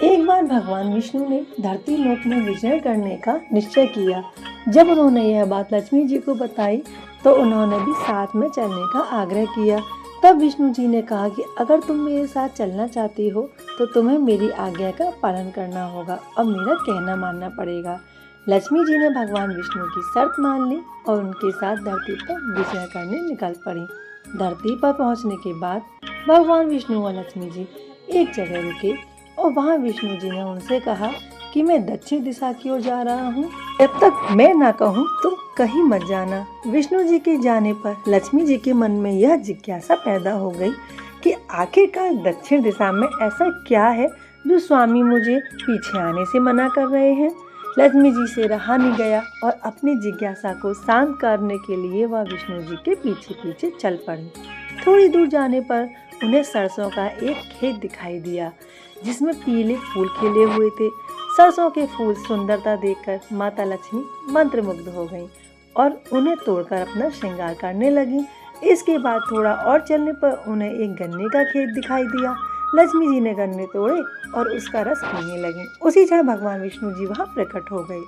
एक बार भगवान विष्णु ने धरती लोक में विजय करने का निश्चय किया। जब उन्होंने यह बात लक्ष्मी जी को बताई तो उन्होंने भी साथ में चलने का आग्रह किया। तब विष्णु जी ने कहा कि अगर तुम मेरे साथ चलना चाहती हो तो तुम्हें मेरी आज्ञा का पालन करना होगा और मेरा कहना मानना पड़ेगा। लक्ष्मी जी ने भगवान विष्णु की शर्त मान ली और उनके साथ धरती पर विजय करने निकल पड़ी। धरती पर पहुंचने के बाद भगवान विष्णु और लक्ष्मी जी एक जगह रुके और वहां विष्णु जी ने उनसे कहा कि मैं दक्षिण दिशा की ओर जा रहा हूँ, जब तक मैं ना कहूँ तुम कहीं मत जाना। विष्णु जी के जाने पर लक्ष्मी जी के मन में यह जिज्ञासा पैदा हो गई कि आखिरकार दक्षिण दिशा में ऐसा क्या है जो स्वामी मुझे पीछे आने से मना कर रहे हैं। लक्ष्मी जी से रहा नहीं गया और अपनी जिज्ञासा को शांत करने के लिए वह विष्णु जी के पीछे पीछे चल पड़ी। थोड़ी दूर जाने पर उन्हें सरसों का एक खेत दिखाई दिया जिसमें पीले फूल खिले हुए थे। सरसों के फूल सुंदरता देखकर माता लक्ष्मी मंत्रमुग्ध हो गईं और उन्हें तोड़कर अपना श्रृंगार करने लगी। इसके बाद थोड़ा और चलने पर उन्हें एक गन्ने का खेत दिखाई दिया। लक्ष्मी जी ने गन्ने तोड़े और उसका रस पीने लगी। उसी क्षण भगवान विष्णु जी वहां प्रकट हो गए।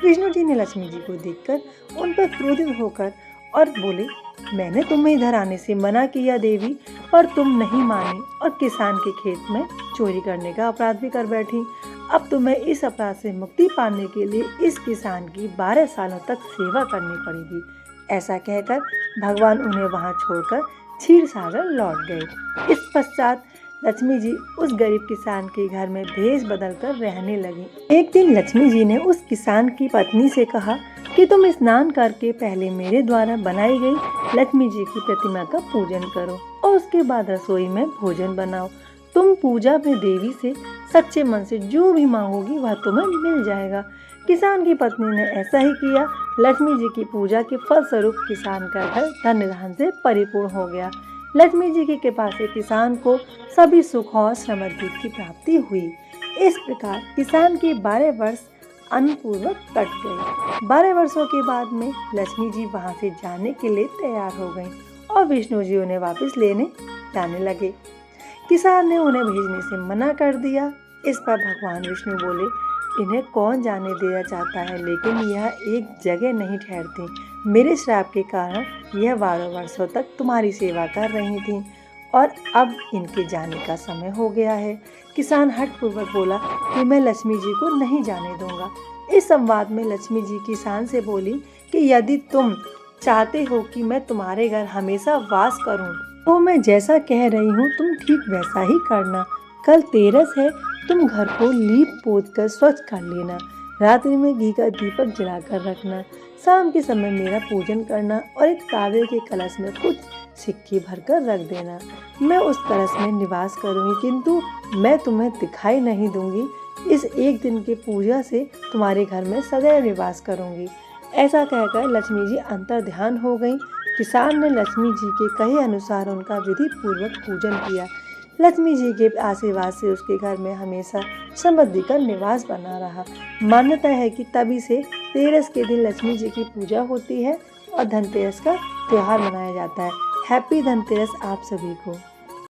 विष्णु जी ने लक्ष्मी जी को देखकर उन पर क्रोधित होकर और बोले, मैंने तुम्हें इधर आने से मना किया देवी, पर तुम नहीं मानी और किसान के खेत में चोरी करने का अपराध भी कर बैठी। अब तुम्हें इस अपराध से मुक्ति पाने के लिए इस किसान की 12 सालों तक सेवा करनी पड़ेगी। ऐसा कहकर भगवान उन्हें वहां छोड़कर क्षीर सागर लौट गए। इस पश्चात लक्ष्मी जी उस गरीब किसान के घर में भेष बदलकर रहने लगी। एक दिन लक्ष्मी जी ने उस किसान की पत्नी से कहा कि तुम स्नान करके पहले मेरे द्वारा बनाई गई लक्ष्मी जी की प्रतिमा का पूजन करो और उसके बाद रसोई में भोजन बनाओ। तुम पूजा में देवी से सच्चे मन से जो भी मांगोगी वह तुम्हें मिल जाएगा। किसान की पत्नी ने ऐसा ही किया। लक्ष्मी जी की पूजा के फलस्वरूप किसान का घर धन धान्य से परिपूर्ण हो गया। लक्ष्मी जी की कृपा से किसान को सभी सुख और समृद्धि की प्राप्ति हुई। इस प्रकार किसान के 12 वर्ष अन्नपूर्वक कट गए। 12 वर्षों के बाद में लक्ष्मी जी वहां से जाने के लिए तैयार हो गईं और विष्णु जी उन्हें वापस लेने जाने लगे। किसान ने उन्हें भेजने से मना कर दिया। इस पर भगवान विष्णु बोले, इन्हें कौन जाने देना चाहता है, लेकिन यह एक जगह नहीं ठहरती। मेरे श्राप के कारण यह 12 वर्षों तक तुम्हारी सेवा कर रही थी और अब इनके जाने का समय हो गया है। किसान हठपूर्वक बोला कि मैं लक्ष्मी जी को नहीं जाने दूंगा। इस संवाद में लक्ष्मी जी किसान से बोली कि यदि तुम चाहते हो कि मैं तुम्हारे घर हमेशा वास करूं, तो मैं जैसा कह रही हूँ तुम ठीक वैसा ही करना। कल तेरस है, तुम घर को लीप पोत कर स्वच्छ कर लेना। रात्रि में घी का दीपक जलाकर रखना। शाम के समय मेरा पूजन करना और एक तांबे के कलश में कुछ सिक्के भरकर रख देना। मैं उस कलश में निवास करूंगी, किंतु मैं तुम्हें दिखाई नहीं दूंगी। इस एक दिन की पूजा से तुम्हारे घर में सदैव निवास करूंगी। ऐसा कहकर लक्ष्मी जी अंतर ध्यान हो गईं। किसान ने लक्ष्मी जी के कहे अनुसार उनका विधि पूर्वक पूजन किया। लक्ष्मी जी के आशीर्वाद से उसके घर में हमेशा समृद्धि का निवास बना रहा। मान्यता है कि तभी से तेरस के दिन लक्ष्मी जी की पूजा होती है और धनतेरस का त्योहार मनाया जाता है। हैप्पी धनतेरस आप सभी को।